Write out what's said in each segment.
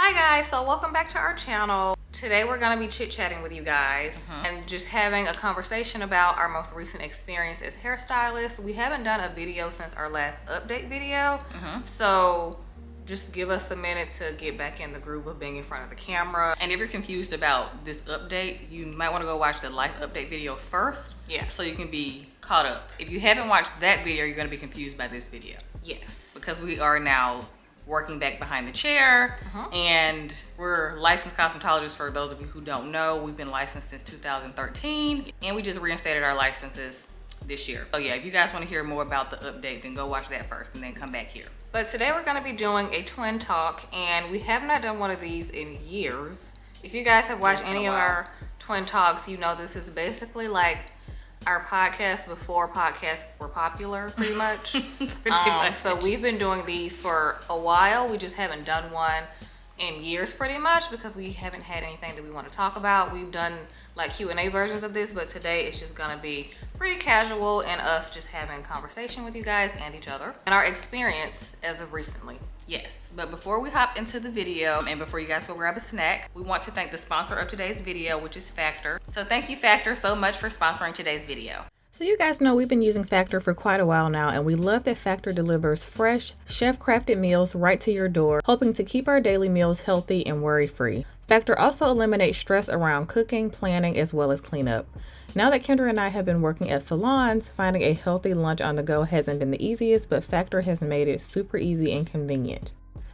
Hi guys, so welcome back to our channel. Today we're going to be chit-chatting with you guys and just having a conversation about our most recent experience as hairstylists. We haven't done a video since our last update video, so just give us a minute to get back in the groove of being in front of the camera. And if you're confused about this update, you might want to go watch the life update video first, so you can be caught up. If you haven't watched that video, you're going to be confused by this video. Yes, because we are now working back behind the chair, and we're licensed cosmetologists. For those of you who don't know, we've been licensed since 2013, and we just reinstated our licenses this year. So yeah, if you guys want to hear more about the update, then go watch that first and then come back here. But today we're going to be doing a twin talk, and we have not done one of these in years. If you guys have watched any of our twin talks, you know this is basically like our podcast before podcasts were popular, pretty much. Pretty much. So we've been doing these for a while. We just haven't done one in years, pretty much, because we haven't had anything that we want to talk about. We've done like Q&A versions of this, but today it's just gonna be pretty casual and us just having conversation with you guys and each other and our experience as of recently. Yes, but before we hop into the video and before you guys go grab a snack, we want to thank the sponsor of today's video, which is Factor. So thank you, Factor, so much for sponsoring today's video. So you guys know we've been using Factor for quite a while now, and we love that Factor delivers fresh, chef-crafted meals right to your door, hoping to keep our daily meals healthy and worry-free. Factor also eliminates stress around cooking, planning, as well as cleanup. Now that Kendra and I have been working at salons, finding a healthy lunch on the go hasn't been the easiest, but Factor has made it super easy and convenient.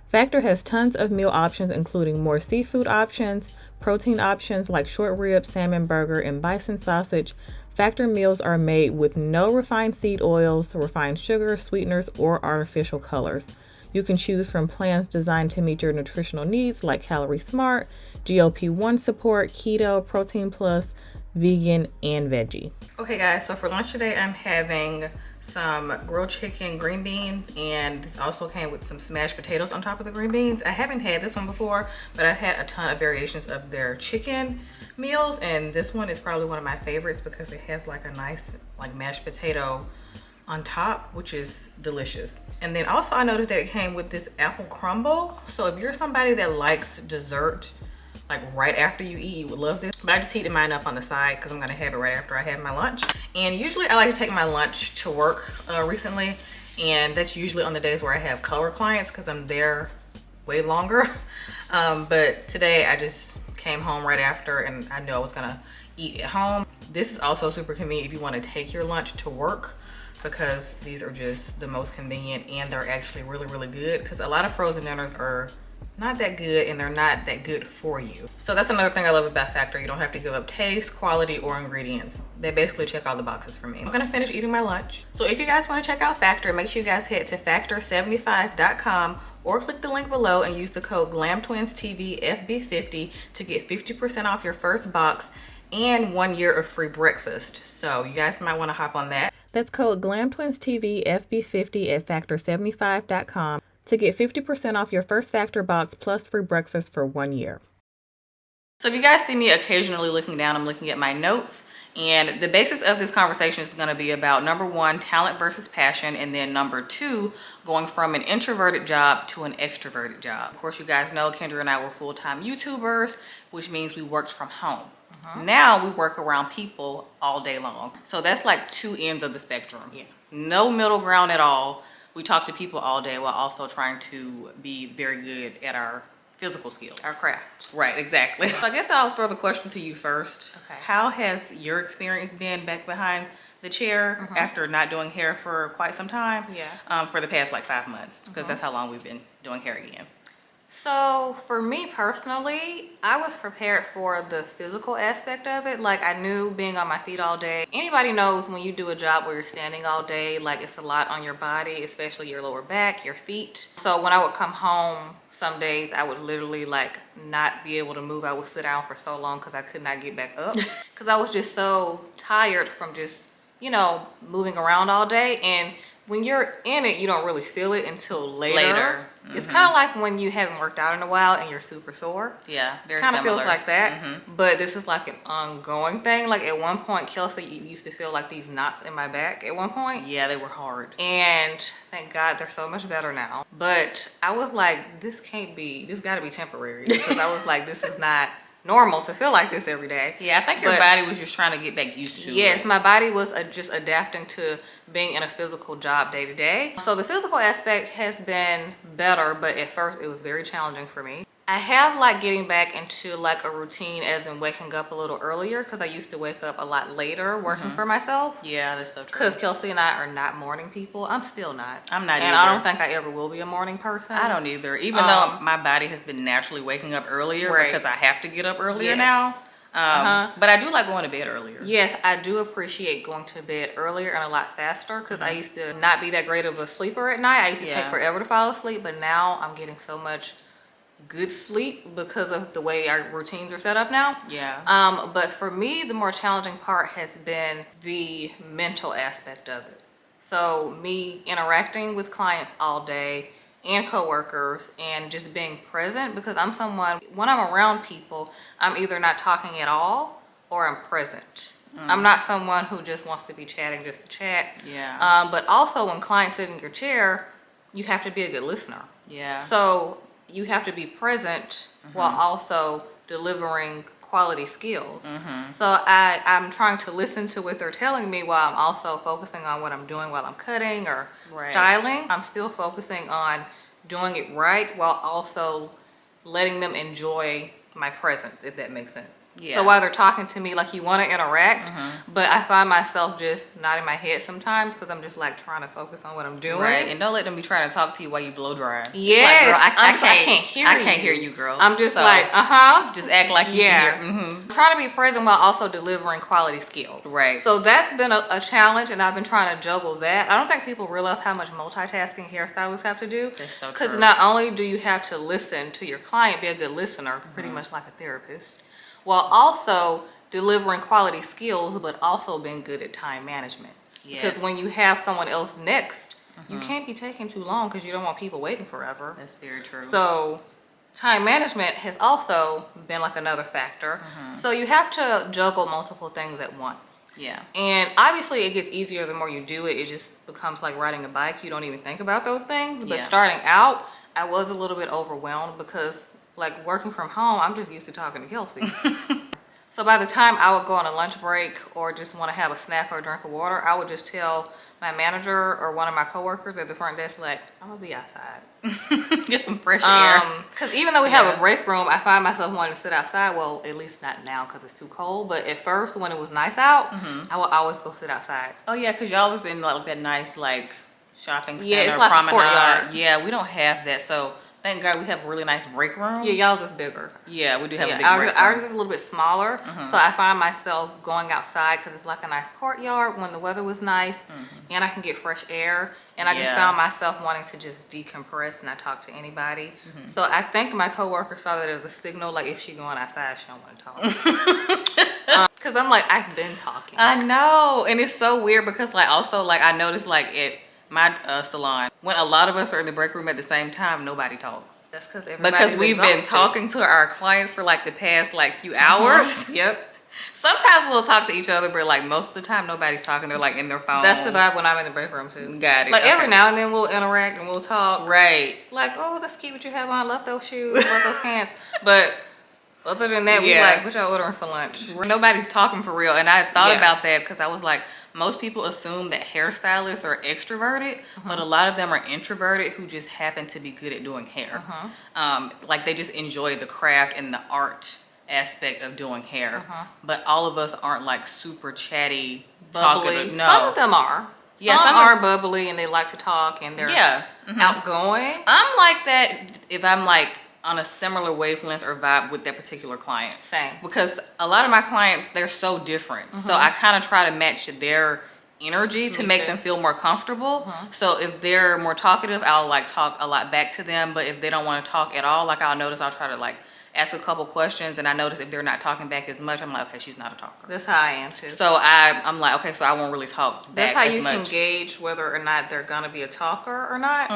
Factor has tons of meal options, including more seafood options, protein options like short rib, salmon burger, and bison sausage. Factor meals are made with no refined seed oils, refined sugars, sweeteners, or artificial colors. You can choose from plans designed to meet your nutritional needs like Calorie Smart, GLP-1 support, keto, protein plus, vegan, and veggie. Okay guys, so for lunch today I'm having some grilled chicken, green beans, and this also came with some smashed potatoes on top of the green beans. I haven't had this one before, but I've had a ton of variations of their chicken meals, and this one is probably one of my favorites because it has like a nice like mashed potato on top, which is delicious. And then also I noticed that it came with this apple crumble. So if you're somebody that likes dessert like right after you eat, you would love this. But I just heated mine up on the side because I'm gonna have it right after I have my lunch. And usually I like to take my lunch to work recently, and that's usually on the days where I have color clients because I'm there way longer. But today I just came home right after, and I knew I was gonna eat at home. This is also super convenient if you want to take your lunch to work, because these are just the most convenient, and they're actually really good, because a lot of frozen dinners are not that good and they're not that good for you. So that's another thing I love about Factor. You don't have to give up taste, quality, or ingredients. They basically check all the boxes for me. I'm gonna finish eating my lunch. So if you guys want to check out Factor, make sure you guys head to factor75.com or click the link below and use the code GlamTwinsTVFB50 to get 50% off your first box and 1 year of free breakfast. So you guys might want to hop on that. That's code GlamTwinsTVFB50 at factor75.com to get 50% off your first Factor box plus free breakfast for 1 year. So if you guys see me occasionally looking down, I'm looking at my notes, and the basis of this conversation is going to be about number one, talent versus passion, and then number two, going from an introverted job to an extroverted job. Of course, you guys know Kendra and I were full-time YouTubers, which means we worked from home. Now we work around people all day long. So that's like two ends of the spectrum. No middle ground at all. We talk to people all day while also trying to be very good at our physical skills. Our craft. Right, exactly. So I guess I'll throw the question to you first. Okay. How has your experience been back behind the chair after not doing hair for quite some time? For the past like 5 months, because that's how long we've been doing hair again. So for me personally, I was prepared for the physical aspect of it. Like I knew being on my feet all day. Anybody knows when you do a job where you're standing all day, like it's a lot on your body, especially your lower back, your feet. So when I would come home, some days I would literally like not be able to move. I would sit down for so long because I could not get back up because I was just so tired from just, you know, moving around all day. And when you're in it, you don't really feel it until later. Later. It's kind of like when you haven't worked out in a while and you're super sore. Yeah, very kind of similar. feels like that. But this is like an ongoing thing. Like at one point, Kelsey used to feel like these knots in my back at one point. Yeah, they were hard. And thank God they're so much better now. But I was like, this can't be, this got to be temporary. Because I was like, this is not normal to feel like this every day. Yeah, I think your body was just trying to get back used to it. Yes, my body was just adapting to being in a physical job day to day. So the physical aspect has been better, but at first it was very challenging for me. I have like getting back into like a routine, as in waking up a little earlier, because I used to wake up a lot later working for myself. Yeah, that's so true. Because Kelsey and I are not morning people. I'm still not. I'm not and either. I don't think I ever will be a morning person. I don't either. Even though my body has been naturally waking up earlier because I have to get up earlier now. But I do like going to bed earlier. Yes, I do appreciate going to bed earlier and a lot faster, because I used to not be that great of a sleeper at night. I used to take forever to fall asleep, but now I'm getting so much good sleep because of the way our routines are set up now. Yeah. But for me, the more challenging part has been the mental aspect of it. So me interacting with clients all day and coworkers and just being present, because I'm someone, when I'm around people, I'm either not talking at all or I'm present. I'm not someone who just wants to be chatting just to chat. Yeah. But also when clients sit in your chair, you have to be a good listener. Yeah. So you have to be present while also delivering quality skills. So I'm trying to listen to what they're telling me while I'm also focusing on what I'm doing while I'm cutting or styling. I'm still focusing on doing it right while also letting them enjoy my presence, if that makes sense. Yeah. So while they're talking to me, like, you want to interact, but I find myself just nodding my head sometimes because I'm just like trying to focus on what I'm doing. Right, and don't let them be trying to talk to you while you blow dry. Yes, like, girl, I can't hear you, girl. I'm just so, like, just act like you can hear. I'm trying to be present while also delivering quality skills. Right. So that's been a challenge, and I've been trying to juggle that. I don't think people realize how much multitasking hairstylists have to do. That's so true. Because not only do you have to listen to your client, be a good listener, pretty much like a therapist, while also delivering quality skills, but also being good at time management. Yes. Because when you have someone else next, you can't be taking too long because you don't want people waiting forever. That's very true. So time management has also been like another factor. So you have to juggle multiple things at once. Yeah. And obviously it gets easier the more you do it. It just becomes like riding a bike. You don't even think about those things. But starting out, I was a little bit overwhelmed because, like, working from home, I'm just used to talking to Kelsey. So by the time I would go on a lunch break or just want to have a snack or a drink of water, I would just tell my manager or one of my coworkers at the front desk, like, I'm gonna be outside. Get some fresh air. Because even though we have a break room, I find myself wanting to sit outside. Well, at least not now because it's too cold. But at first, when it was nice out, I would always go sit outside. Oh yeah, because y'all was in like that nice like shopping center, it's like promenade. a courtyard. Yeah, we don't have that, so thank God we have a really nice break room. Yeah, y'all's is bigger. Yeah, we do have a big ours, break room. ours is a little bit smaller, so I find myself going outside because it's like a nice courtyard when the weather was nice, and I can get fresh air. And I just found myself wanting to just decompress and not talk to anybody. So I think my coworker saw that as a signal, like, if she going outside, she don't want to talk. Because I'm like, I've been talking. I know, and it's so weird because like also like I noticed like at my salon, when a lot of us are in the break room at the same time, nobody talks. That's because we've been talking to our clients for like the past like few hours. Yep. Sometimes we'll talk to each other, but like most of the time nobody's talking. They're like in their phone. That's the vibe when I'm in the break room too. Got it. Like every now and then we'll interact and we'll talk. Right. Like, oh, that's cute what you have on. Love those shoes. Love those pants. But other than that, we like, what y'all ordering for lunch? Nobody's talking for real. And I thought about that because I was like, most people assume that hairstylists are extroverted, but a lot of them are introverted who just happen to be good at doing hair. Like they just enjoy the craft and the art aspect of doing hair. But all of us aren't like super chatty, bubbly. No. Some of them are. Some are bubbly and they like to talk and they're outgoing. I'm like that if I'm like on a similar wavelength or vibe with that particular client. Same. Because a lot of my clients, they're so different. So I kind of try to match their energy to make them feel more comfortable. So if they're more talkative, I'll like talk a lot back to them. But if they don't want to talk at all, like I'll notice I'll try to like ask a couple questions, and I notice if they're not talking back as much, I'm like, okay, she's not a talker. That's how I am too. So I'm like, okay, so I won't really talk back. That's how as you much. can gauge whether or not they're gonna be a talker or not.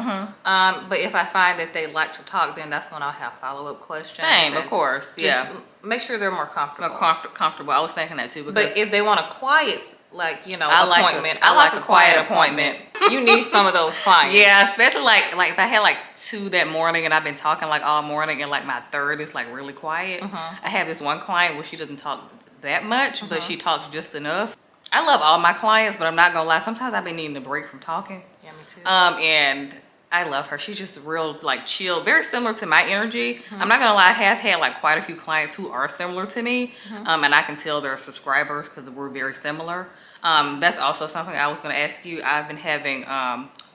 But if I find that they like to talk, then that's when I'll have follow-up questions. Same, of course. Yeah. Make sure they're more comfortable. Comfortable. I was thinking that too. Because But if they want a quiet, like, you know, appointment, I like a quiet appointment. You need some of those clients. Yeah, especially like if I had like 2 that morning and I've been talking like all morning, and like my third is like really quiet. I have this one client where she doesn't talk that much, but she talks just enough. I love all my clients, but I'm not gonna lie, sometimes I've been needing a break from talking. Yeah, me too. And I love her. She's just real like chill, very similar to my energy. I'm not gonna lie, I have had like quite a few clients who are similar to me, and I can tell they're subscribers because we're very similar. That's also something I was gonna ask you. I've been having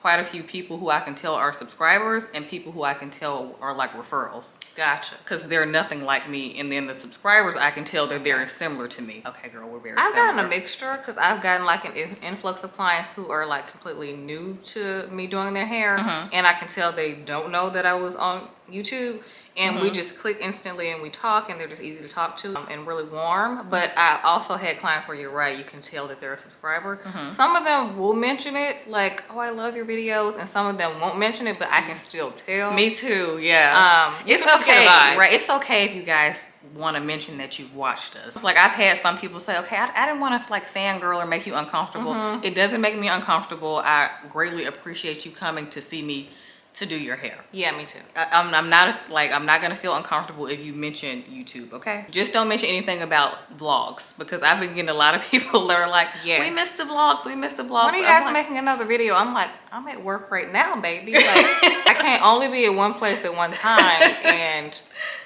quite a few people who I can tell are subscribers, and people who I can tell are like referrals. Gotcha. Because they're nothing like me, and then the subscribers I can tell they're very similar to me. Okay, girl, we're very I've similar. gotten a mixture because I've gotten like an influx of clients who are like completely new to me doing their hair, and I can tell they don't know that I was on YouTube, and we just click instantly and we talk, and they're just easy to talk to and really warm. But I also had clients where you're right, you can tell that they're a subscriber. Some of them will mention it like, oh, I love your videos, and some of them won't mention it, but I can still tell. Me too, yeah. It's It's okay, okay, right? It's okay if you guys want to mention that you've watched us. Like I've had some people say, okay, I didn't want to like fangirl or make you uncomfortable. It doesn't make me uncomfortable. I greatly appreciate you coming to see me to do your hair. Yeah, me too. I'm not gonna feel uncomfortable if you mention YouTube, okay? Just don't mention anything about vlogs, because I've been getting a lot of people that are like, Yes. we missed the vlogs, we missed the vlogs. When are you guys making another video? I'm like, I'm at work right now, baby. Like, I can't only be at one place at one time, and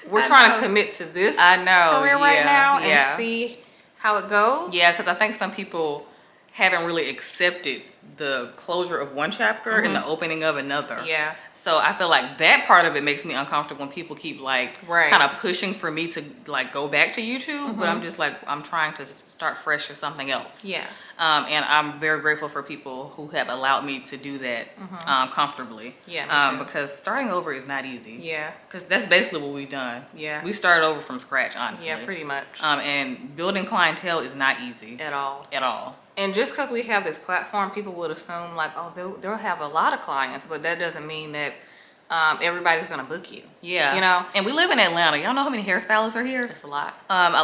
we're trying to commit to this career right now and see how it goes. Yeah, because I think some people haven't really accepted the closure of one chapter and the opening of another. Yeah. So I feel like that part of it makes me uncomfortable when people keep like kind of pushing for me to like go back to YouTube, but I'm just like, I'm trying to start fresh with something else. Yeah. And I'm very grateful for people who have allowed me to do that comfortably. Yeah, me too. Because starting over is not easy. Yeah. Because that's basically what we've done. Yeah. We started over from scratch, honestly. Yeah, pretty much. And building clientele is not easy. At all. At all. And just because we have this platform, people would assume like, oh, they'll have a lot of clients, but that doesn't mean that everybody's gonna book you. Yeah. You know? And we live in Atlanta. Y'all know how many hairstylists are here? It's a lot.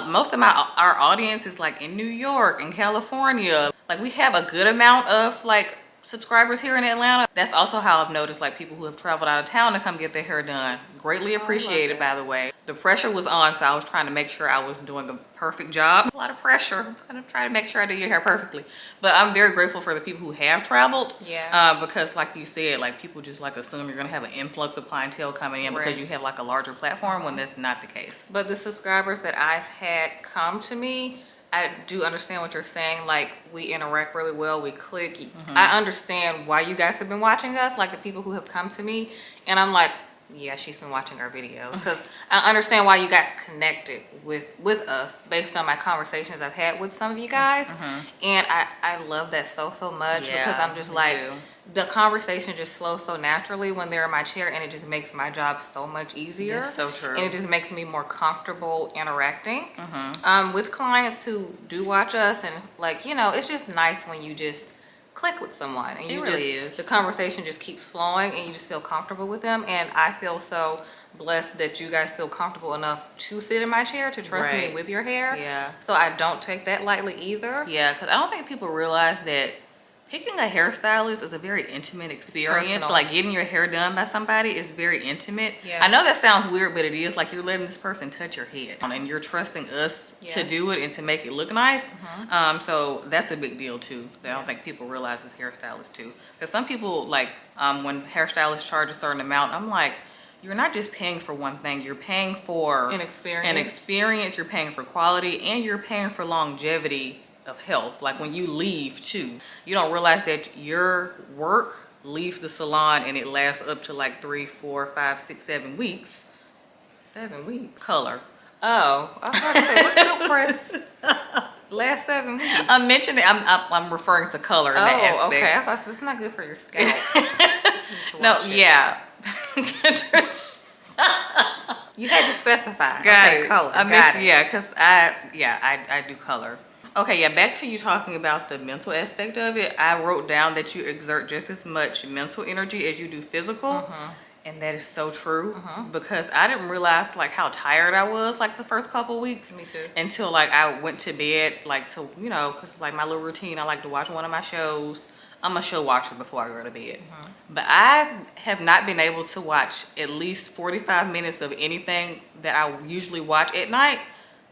Most of our audience is like in New York and California. Like we have a good amount of like subscribers here in Atlanta. That's also how I've noticed like people who have traveled out of town to come get their hair done. Greatly appreciated, by the way. The pressure was on, so I was trying to make sure I was doing a perfect job. A lot of pressure. I'm gonna try to make sure I do your hair perfectly. But I'm very grateful for the people who have traveled. Yeah. Because like you said, like people just like assume you're gonna have an influx of clientele coming in because you have like a larger platform, when that's not the case. But the subscribers that I've had come to me, I do understand what you're saying. Like, we interact really well, we click. I understand why you guys have been watching us, like the people who have come to me, and I'm like, yeah, she's been watching our videos, because I understand why you guys connected with us based on my conversations I've had with some of you guys. And I love that so much, because I'm just like, the conversation just flows so naturally when they're in my chair, and it just makes my job so much easier. That's so true. And it just makes me more comfortable interacting with clients who do watch us. And like, you know, it's just nice when you just click with someone and you the conversation just keeps flowing and you just feel comfortable with them. And I feel so blessed that you guys feel comfortable enough to sit in my chair, to trust me with your hair. Yeah. So I don't take that lightly either. Yeah, because I don't think people realize that picking a hairstylist is a very intimate experience. Like getting your hair done by somebody is very intimate. Yeah. I know that sounds weird, but it is. Like you're letting this person touch your head, and you're trusting us to do it and to make it look nice. So that's a big deal too. That I don't think people realize as hairstylists too. Because some people like when hairstylists charge a certain amount, I'm like, you're not just paying for one thing. You're paying for an experience. You're paying for quality, and you're paying for longevity of health. Like when you leave too, you don't realize that your work leaves the salon and it lasts up to like 3, 4, 5, 6, 7 weeks. 7 weeks. Color. Oh, I was about to say, what's silk press? Last 7 weeks. I'm mentioning. I'm referring to color in that aspect. Okay. I thought it's not good for your scalp. No, yeah. You had to specify. Got okay, it. color. Yeah, because I do color. Okay, yeah, back to you talking about the mental aspect of it. I wrote down that you exert just as much mental energy as you do physical. And that is so true because I didn't realize like how tired I was like the first couple of weeks. Me too. Until like I went to bed like to, you know, because like my little routine, I like to watch one of my shows. I'm a show watcher before I go to bed. But I have not been able to watch at least 45 minutes of anything that I usually watch at night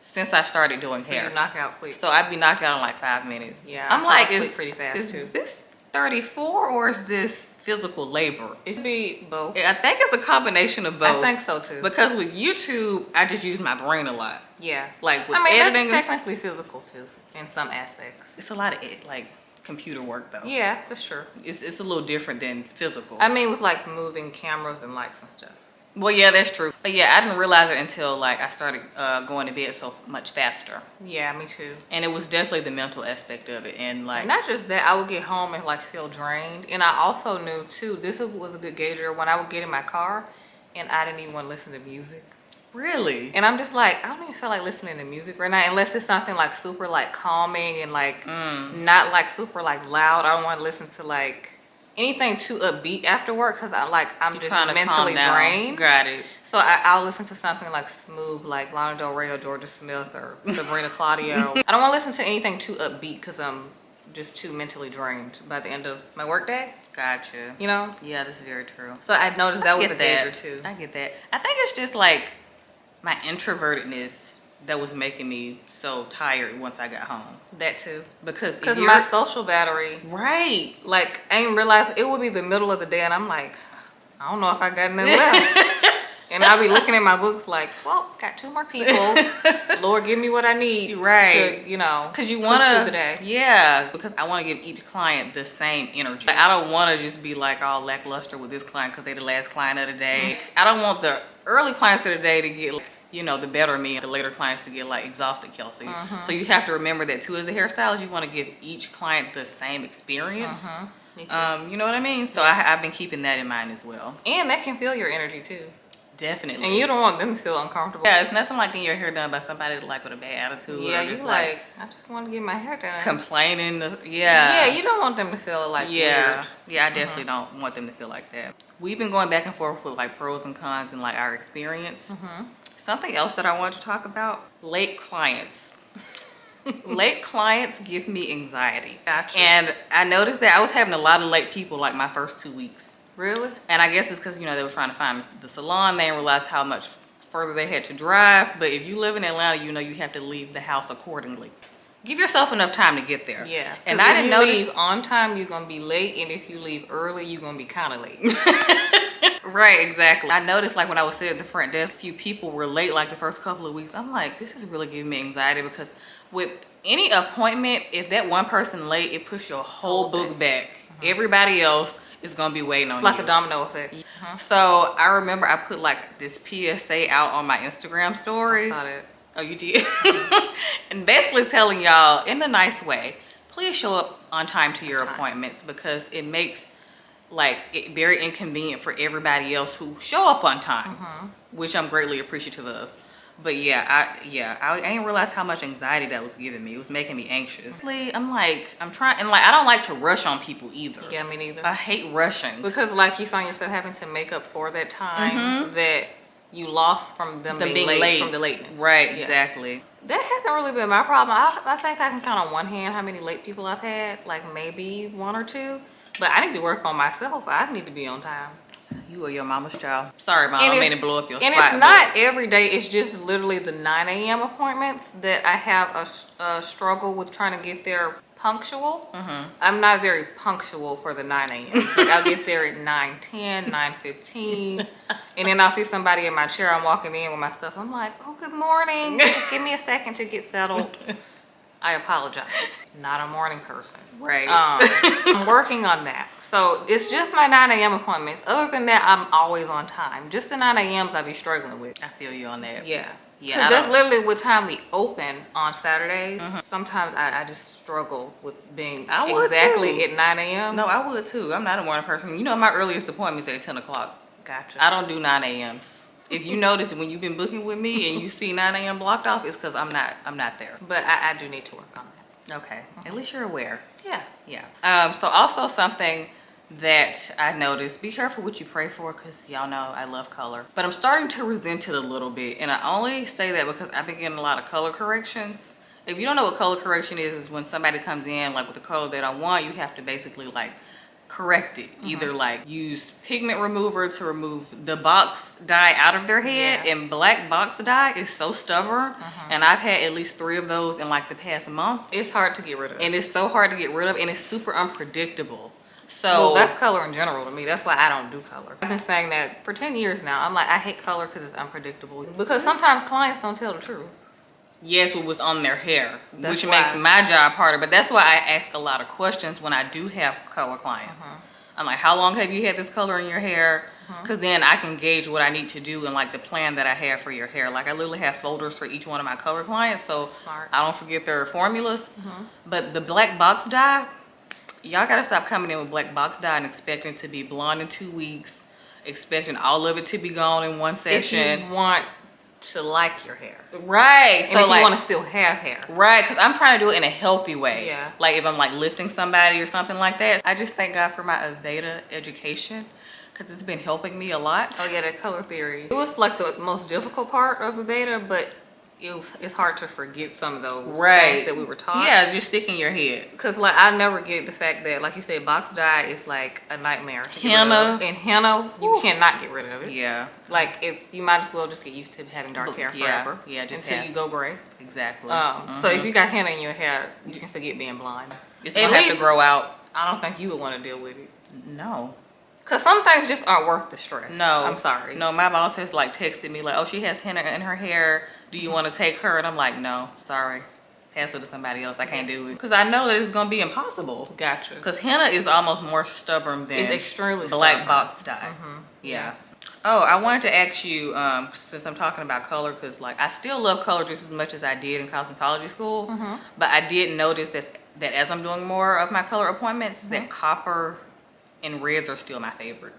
since I started doing hair. You knock out quick. So I'd be knocked out in like 5 minutes. Yeah, I'm like, sleep pretty fast is too. this 34 or is this physical labor? It could be both. I think it's a combination of both. I think so too. Because with YouTube, I just use my brain a lot. Yeah. Like with I mean, editing, that's technically physical too in some aspects. it's a lot of like computer work though. Yeah, that's true. It's a little different than physical. I mean, with like moving cameras and lights and stuff. Well, yeah, that's true. But yeah, I didn't realize it until like I started going to bed so much faster. Yeah, me too. And it was definitely the mental aspect of it. And like, not just that, I would get home and like feel drained. And I also knew too, this was a good gauger when I would get in my car and I didn't even want to listen to music. really? And I'm just like, I don't even feel like listening to music right now unless it's something like super like calming and like not like super like loud. I don't want to listen to like anything too upbeat after work because I'm just trying to mentally calm down. drained. Got it. So I'll listen to something like smooth, like Lana Del Rey or Georgia Smith or Sabrina Claudio. I don't want to listen to anything too upbeat because I'm just too mentally drained by the end of my workday. Gotcha. You know? Yeah, that's very true. So I noticed that was a get gauger too. I get that. I think it's just like my introvertedness that was making me so tired once I got home. That too. Because my social battery, right, like I didn't realize it would be the middle of the day and I'm like, I don't know if I got nothing left. And I'll be looking at my books like, well, got 2 more people. Lord, give me what I need. Right. To, you know, because you push want through the to, day. yeah, because I want to give each client the same energy. Like, I don't want to just be like all lackluster with this client because they're the last client of the day. I don't want the early clients of the day to get like, you know, the better me and the later clients to get like exhausted, Kelsey. So you have to remember that too as a hairstylist, you want to give each client the same experience. Me too. You know what I mean? So I've been keeping that in mind as well. And that can feel your energy too. Definitely. And you don't want them to feel uncomfortable. Yeah, it's nothing like getting your hair done by somebody like with a bad attitude. Yeah, or you just like, I just want to get my hair done. complaining. Yeah, you don't want them to feel like weird. Yeah, I definitely don't want them to feel like that. We've been going back and forth with like pros and cons and like our experience. Something else that I wanted to talk about, late clients. Late clients give me anxiety. Gotcha. And I noticed that I was having a lot of late people like my first 2 weeks. Really? And I guess it's because, you know, they were trying to find the salon. They didn't realize how much further they had to drive. But if you live in Atlanta, you know you have to leave the house accordingly. Give yourself enough time to get there. Yeah. And I didn't notice. If you leave on time, you're going to be late. And if you leave early, you're going to be kind of late. Right, exactly. I noticed like when I was sitting at the front desk, a few people were late like the first couple of weeks. I'm like, this is really giving me anxiety because with any appointment, if that one person late, it puts your whole book back. Everybody else is gonna be waiting on you. It's like a domino effect. So I remember I put like this PSA out on my Instagram story. I saw that. Oh, you did? And basically telling y'all in a nice way, please show up on time to your appointments because it makes like it very inconvenient for everybody else who show up on time, which I'm greatly appreciative of. But yeah, I didn't realize how much anxiety that was giving me. It was making me anxious. I'm like, I'm trying, and like I don't like to rush on people either. Yeah, me neither. I hate rushing Because like you find yourself having to make up for that time that you lost from them being late from the lateness. Right, Yeah. exactly. That hasn't really been my problem. I think I can count on one hand how many late people I've had, like maybe 1 or 2. But I need to work on myself. I need to be on time. You are your mama's child. Sorry, Mom, I mean to blow up your spot. And it's not every day. It's just literally the 9 a.m. appointments that I have a struggle with trying to get there punctual. I'm not very punctual for the 9 a.m. Like I'll get there at 9:10, 9:15. And then I'll see somebody in my chair. I'm walking in with my stuff. I'm like, oh, good morning. Just give me a second to get settled. I apologize. Not a morning person. Right. I'm working on that. So it's just my 9 a.m. appointments. Other than that, I'm always on time. Just the 9 a.m.s I be struggling with. I feel you on that. Yeah. Yeah. Because that's literally what time we open on Saturdays. Sometimes I just struggle with being exactly at 9 a.m. No, I would too. I'm not a morning person. You know, my earliest appointment is at 10 o'clock. Gotcha. I don't do 9 a.m.s. If you notice when you've been booking with me and you see 9 a.m. blocked off, it's because I'm not there. But I do need to work on that. Okay. At least you're aware. Yeah. Yeah. So also something that I noticed, be careful what you pray for, because y'all know I love color. But I'm starting to resent it a little bit. And I only say that because I've been getting a lot of color corrections. If you don't know what color correction is when somebody comes in like with the color that I want, you have to basically like correct it. Either like use pigment remover to remove the box dye out of their head. And black box dye is so stubborn. And I've had at least 3 of those in like the past month. It's hard to get rid of. And it's so hard to get rid of, and it's super unpredictable. So well, that's color in general to me. That's why I don't do color. I've been saying that for 10 years now. I'm like, I hate color because it's unpredictable. Because sometimes clients don't tell the truth. Yes, what was on their hair, That's which why. makes my job harder. But that's why I ask a lot of questions when I do have color clients. I'm like, how long have you had this color in your hair? Because then I can gauge what I need to do and like the plan that I have for your hair. Like I literally have folders for each one of my color clients, so Smart. I don't forget their formulas. But the black box dye, y'all gotta stop coming in with black box dye and expecting to be blonde in 2 weeks, expecting all of it to be gone in one session. If you want to like your hair. Right. And So if like, you want to still have hair. right, because I'm trying to do it in a healthy way. Yeah. Like if I'm like lifting somebody or something like that. I just thank God for my Aveda education because it's been helping me a lot. Oh yeah, that color theory. It was like the most difficult part of the beta, but it's hard to forget some of those things that we were taught. Yeah, just stick in your head. Because like I never get the fact that, like you said, box dye is like a nightmare to get rid Henna. of. And henna, you cannot get rid of it. Yeah. Like you might as well just get used to having dark hair forever. Yeah, just until you go gray. Exactly. So if you got henna in your hair, you can forget being blind. It's gonna have to grow out. I don't think you would want to deal with it. No. Cause some things just aren't worth the stress. No. I'm sorry. No, my boss has like texted me like, oh, she has henna in her hair. Do you want to take her? And I'm like, no, sorry. Pass it to somebody else. I can't do it. Because I know that it's going to be impossible. Gotcha. Because henna is almost more stubborn than It's extremely black stubborn. box dye. Yeah. Oh, I wanted to ask you, since I'm talking about color, because like I still love color just as much as I did in cosmetology school. But I did notice that as I'm doing more of my color appointments, that copper and reds are still my favorite.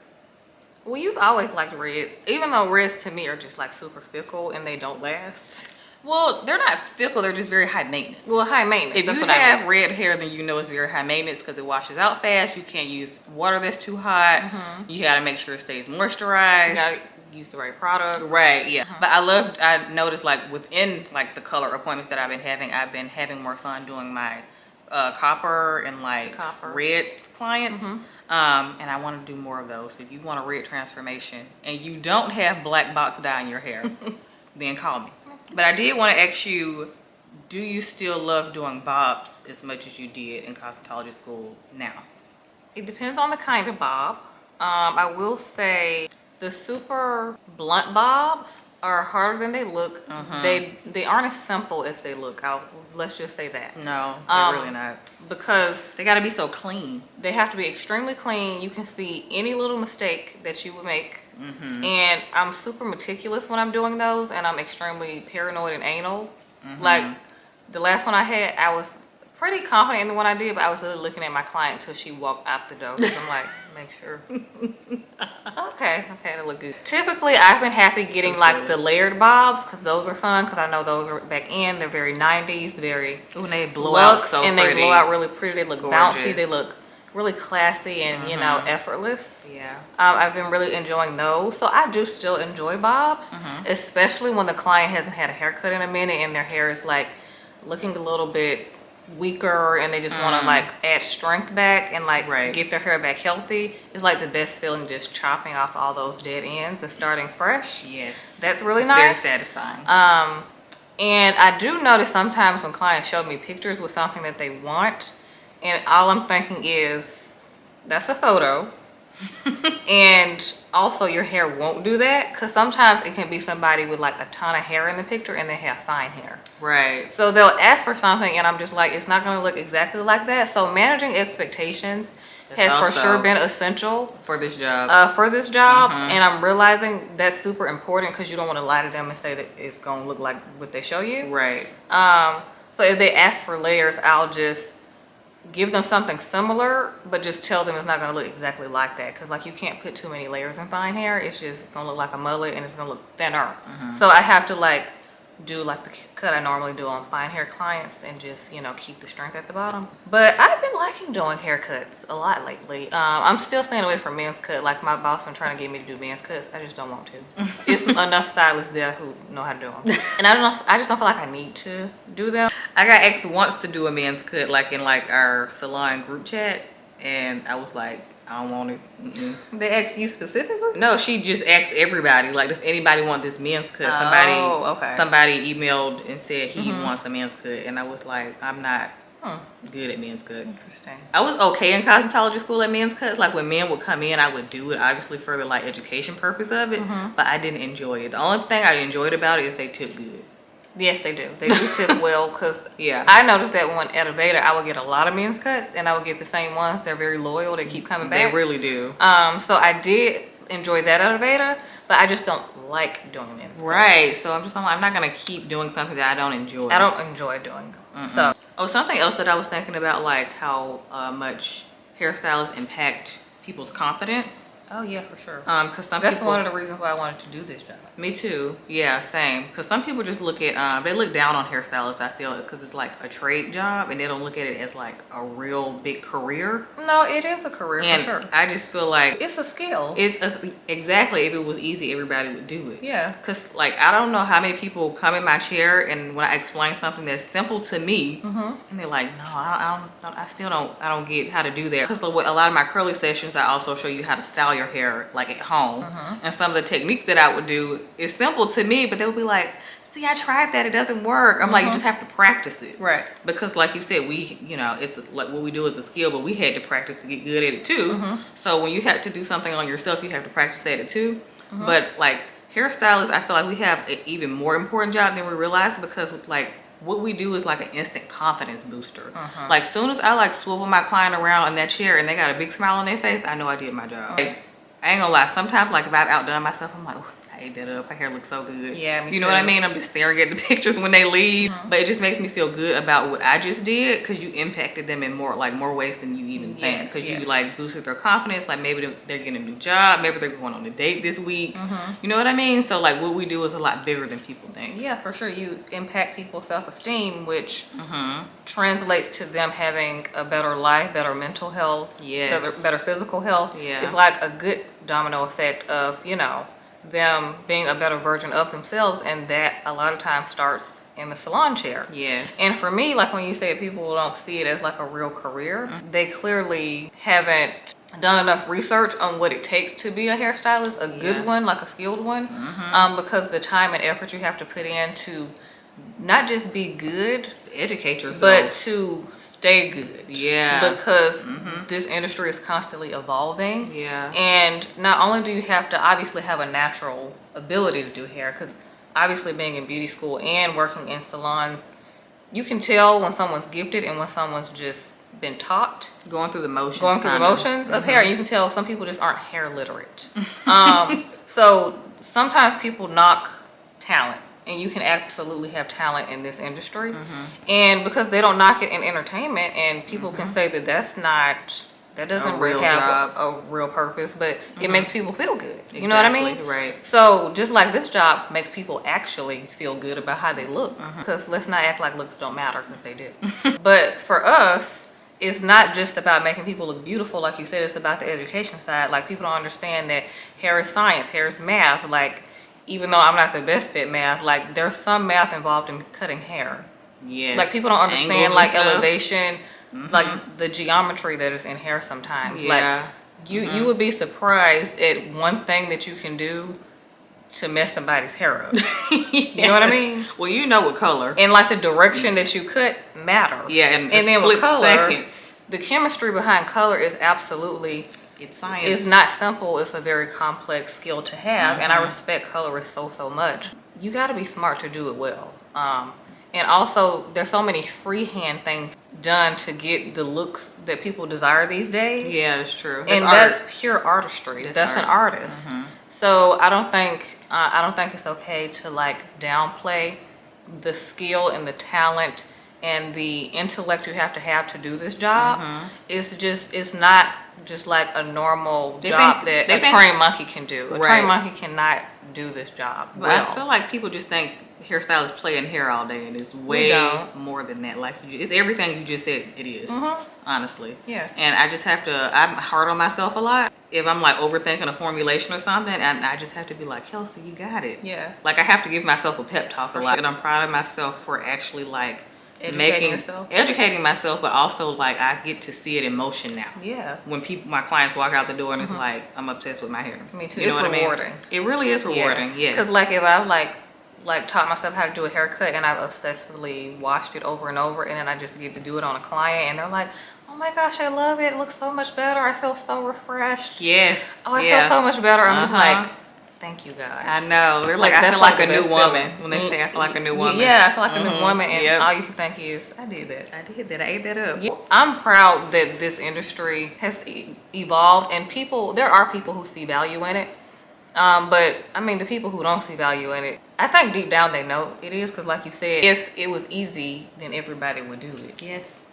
Well, you've always liked reds, even though reds to me are just like super fickle and they don't last. Well, they're not fickle, they're just very high maintenance. Well, high maintenance. If you have red hair, then you know it's very high maintenance because it washes out fast. You can't use water that's too hot. You got to make sure it stays moisturized. You gotta use the right product. Right, yeah. But I noticed like within like the color appointments that I've been having more fun doing my copper and like red clients. And I want to do more of those. If you want a red transformation and you don't have black box dye in your hair, then call me. But I did want to ask you, do you still love doing bobs as much as you did in cosmetology school now? It depends on the kind of bob. I will say the super blunt bobs are harder than they look. They aren't as simple as they look. Let's just say that. No, they're really not. Because they got to be so clean. They have to be extremely clean. You can see any little mistake that you would make. And I'm super meticulous when I'm doing those, and I'm extremely paranoid and anal. Like the last one I had, I was pretty confident in the one I did, but I was literally looking at my client until she walked out the door. I'm like, make sure. Okay, that look good. Typically, I've been happy getting like the layered bobs because those are fun. Because I know those are back in. They're very 90s, very and they blow out so and pretty. They blow out really pretty. They look gorgeous. Bouncy. They look really classy and you know, effortless. Yeah. I've been really enjoying those. So I do still enjoy bobs, especially when the client hasn't had a haircut in a minute and their hair is like looking a little bit weaker and they just want to like add strength back and like get their hair back healthy. It's like the best feeling, just chopping off all those dead ends and starting fresh. Yes. That's really it's nice. Very satisfying. And I do notice sometimes when clients show me pictures with something that they want, and all I'm thinking is, that's a photo. And also your hair won't do that, because sometimes it can be somebody with like a ton of hair in the picture and they have fine hair. Right. So they'll ask for something and I'm just like, it's not going to look exactly like that. So managing expectations has for sure been essential for this job. And I'm realizing that's super important, because you don't want to lie to them and say that it's going to look like what they show you. Right. So if they ask for layers, I'll just give them something similar, but just tell them it's not going to look exactly like that, because like you can't put too many layers in fine hair. It's just going to look like a mullet and it's going to look thinner. So I have to like do like the cut I normally do on fine hair clients and just, you know, keep the strength at the bottom. But I've been liking doing haircuts a lot lately. I'm still staying away from men's cut. Like my boss been trying to get me to do men's cuts. I just don't want to. It's enough stylists there who know how to do them, and I just don't feel like I need to do them. I got asked once to do a men's cut, like in like our salon group chat, and I was like, I don't want it. They asked you specifically? No, she just asked everybody, like, does anybody want this men's cut? Somebody emailed and said he wants a men's cut, and I was like, I'm not good at men's cuts. Interesting. I was okay in cosmetology school at men's cuts. Like when men would come in, I would do it obviously for the like education purpose of it, but I didn't enjoy it. The only thing I enjoyed about it is they tip good. Yes, they do. They do tip well, because I noticed that when at Aveda, I would get a lot of men's cuts and I would get the same ones. They're very loyal. They keep coming back. They really do. So I did enjoy that at Aveda, but I just don't like doing men's cuts. Right. So I'm not going to keep doing something that I don't enjoy. I don't enjoy doing them. So. Oh, something else that I was thinking about, like how much hairstylists impact people's confidence. Oh yeah, for sure. Because that's one of the reasons why I wanted to do this job. Me too. Yeah, same. Because some people just look at they look down on hairstylists. I feel, because it's like a trade job, and they don't look at it as like a real big career. No, it is a career, and for sure. I just feel like it's a skill. Exactly. If it was easy, everybody would do it. Yeah. Because like I don't know how many people come in my chair, and when I explain something that's simple to me, and they're like, no, I don't get how to do that. Because with a lot of my curly sessions, I also show you how to style your hair like at home, and some of the techniques that I would do is simple to me, but they would be like, see, I tried that, it doesn't work. I'm like, you just have to practice it, right? Because like you said, we, you know, it's like what we do is a skill, but we had to practice to get good at it too. So when you have to do something on yourself, you have to practice at it too. But like hairstylists, I feel like we have an even more important job than we realize, because like what we do is like an instant confidence booster. Like soon as I like swivel my client around in that chair and they got a big smile on their face, I know I did my job. Like, I ain't gonna lie, sometimes like if I've outdone myself, I'm like, oh, I ate that up, my hair looks so good. Yeah, me you know too. what I mean? I'm just staring at the pictures when they leave, but it just makes me feel good about what I just did, because you impacted them in more ways than you even think. Because you like boosted their confidence, like maybe they're getting a new job, maybe they're going on a date this week. You know what I mean? So like what we do is a lot bigger than people think. Yeah, for sure. You impact people's self-esteem, which translates to them having a better life, better mental health, better physical health. It's like a good domino effect of, you know, them being a better version of themselves, and that a lot of times starts in the salon chair. And for me, like when you say people don't see it as like a real career, they clearly haven't done enough research on what it takes to be a hairstylist, a good one, like a skilled one, because the time and effort you have to put in to not just be good, educate yourself, but to stay good. Because this industry is constantly evolving. And not only do you have to obviously have a natural ability to do hair, because obviously being in beauty school and working in salons, you can tell when someone's gifted and when someone's just been taught. Going through the motions of hair. You can tell some people just aren't hair literate. So sometimes people knock talent. And you can absolutely have talent in this industry. And because they don't knock it in entertainment, and people can say that that doesn't really have a real purpose, but it makes people feel good. You know what I mean? Right. So just like this job makes people actually feel good about how they look. Because let's not act like looks don't matter, because they do. But for us, it's not just about making people look beautiful. Like you said, it's about the education side. Like people don't understand that hair is science, hair is math. Like, even though I'm not the best at math, like there's some math involved in cutting hair. Like people don't understand like elevation, like the geometry that is in hair sometimes. Like you would be surprised at one thing that you can do to mess somebody's hair up. You know what I mean? Well, you know what color. And like the direction that you cut matters. And then with color, seconds. the chemistry behind color is absolutely It's science. It's not simple. It's a very complex skill to have, and I respect colorists so much. You got to be smart to do it well. And also, there's so many freehand things done to get the looks that people desire these days. Yeah, that's true. And that's pure artistry. That's an artist. So I don't think it's okay to like downplay the skill and the talent and the intellect you have to do this job. It's not just like a normal job that a trained monkey can do. A trained monkey cannot do this job. But I feel like people just think hairstylists play in hair all day, and it's way more than that. Like, it's everything you just said it is, honestly. Yeah. And I just have to, I'm hard on myself a lot. If I'm like overthinking a formulation or something, and I just have to be like, Kelsey, you got it. Yeah. Like, I have to give myself a pep talk a lot. And I'm proud of myself for actually like educating myself, but also like I get to see it in motion now. Yeah. When my clients walk out the door and it's like, I'm obsessed with my hair. Me too. You know it's what rewarding. I mean? It really is rewarding. Yes. Because like if I like taught myself how to do a haircut and I've obsessively watched it over and over, and then I just get to do it on a client and they're like, oh my gosh, I love it. It looks so much better. I feel so refreshed. Yes. Oh, I feel so much better. I'm just like, thank you, God. I know. They're like, I feel like a new woman when they say I feel like a new woman. Yeah, I feel like a new woman, and all you can think is, I did that. I did that. I ate that up. Yeah. I'm proud that this industry has evolved, and there are people who see value in it. But I mean, the people who don't see value in it, I think deep down they know it is, because like you said, if it was easy, then everybody would do it. Yes.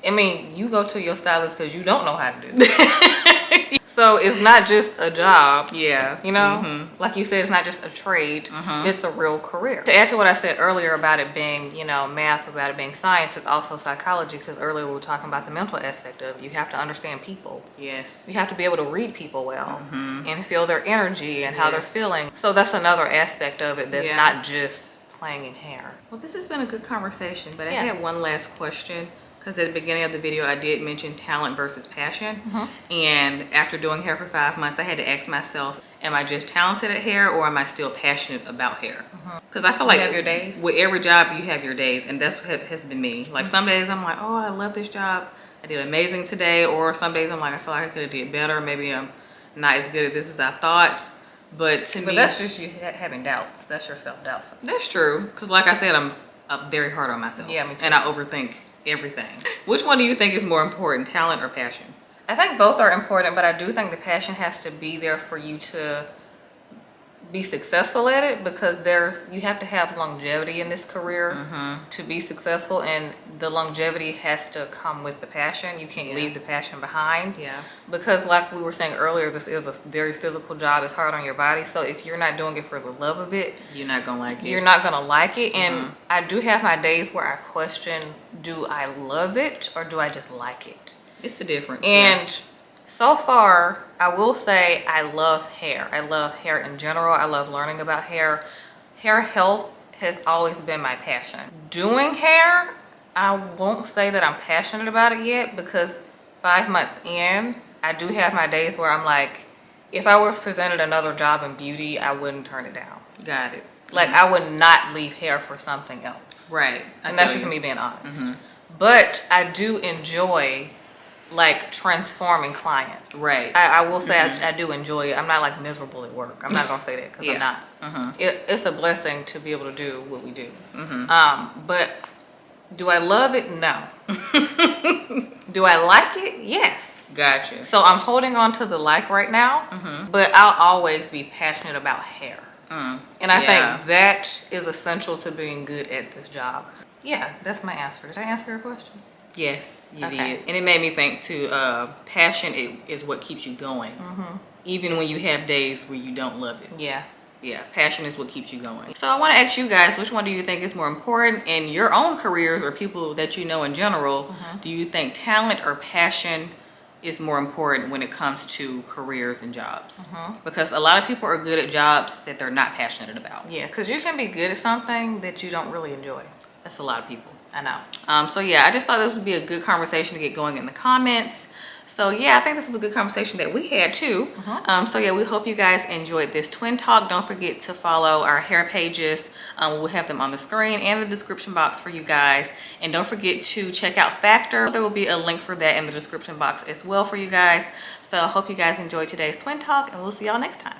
I mean, you go to your stylist because you don't know how to do that. So it's not just a job. Yeah. You know, like you said, it's not just a trade. It's a real career. To add to what I said earlier about it being, you know, math, about it being science, it's also psychology, because earlier we were talking about the mental aspect of it. You have to understand people. Yes. You have to be able to read people well and feel their energy and how they're feeling. So that's another aspect of it that's not just playing in hair. Well, this has been a good conversation, but I had one last question. Because at the beginning of the video, I did mention talent versus passion. And after doing hair for 5 months, I had to ask myself, am I just talented at hair, or am I still passionate about hair? Because I feel like you have your days. With every job, you have your days. And that's what has been me. Like some days I'm like, oh, I love this job. I did amazing today. Or some days I'm like, I feel like I could have did better. Maybe I'm not as good at this as I thought. But to me, that's just you having doubts. That's your self-doubt. That's true. Because like I said, I'm very hard on myself. Yeah, me too. And I overthink everything. Which one do you think is more important, talent or passion? I think both are important, but I do think the passion has to be there for you to be successful at it, because you have to have longevity in this career to be successful, and the longevity has to come with the passion. You can't leave the passion behind. Because like we were saying earlier, this is a very physical job. It's hard on your body. So if you're not doing it for the love of it, you're not gonna like it. You're not gonna like it. And I do have my days where I question, do I love it or do I just like it? It's a difference. And so far, I will say I love hair. I love hair in general. I love learning about hair. Hair health has always been my passion. Doing hair, I won't say that I'm passionate about it yet, because 5 months in, I do have my days where I'm like, if I was presented another job in beauty, I wouldn't turn it down. Got it. Like, I would not leave hair for something else. Right. And that's just me being honest. But I do enjoy like transforming clients. Right. I will say I do enjoy it. I'm not like miserable at work. I'm not gonna say that, because I'm not. It's a blessing to be able to do what we do. But do I love it? No. Do I like it? Yes. Gotcha. So I'm holding on to the like right now, but I'll always be passionate about hair. And I think that is essential to being good at this job. Yeah, that's my answer. Did I answer your question? Yes, you did. And it made me think too, passion is what keeps you going. Even when you have days where you don't love it. Yeah, passion is what keeps you going. So I want to ask you guys, which one do you think is more important in your own careers or people that you know in general? Do you think talent or passion is more important when it comes to careers and jobs? Because a lot of people are good at jobs that they're not passionate about. Yeah, because you can be good at something that you don't really enjoy. That's a lot of people. I know. So yeah, I just thought this would be a good conversation to get going in the comments. So yeah, I think this was a good conversation that we had too. So yeah, we hope you guys enjoyed this twin talk. Don't forget to follow our hair pages. We'll have them on the screen and the description box for you guys. And don't forget to check out Factor. There will be a link for that in the description box as well for you guys. So I hope you guys enjoyed today's twin talk, and we'll see y'all next time.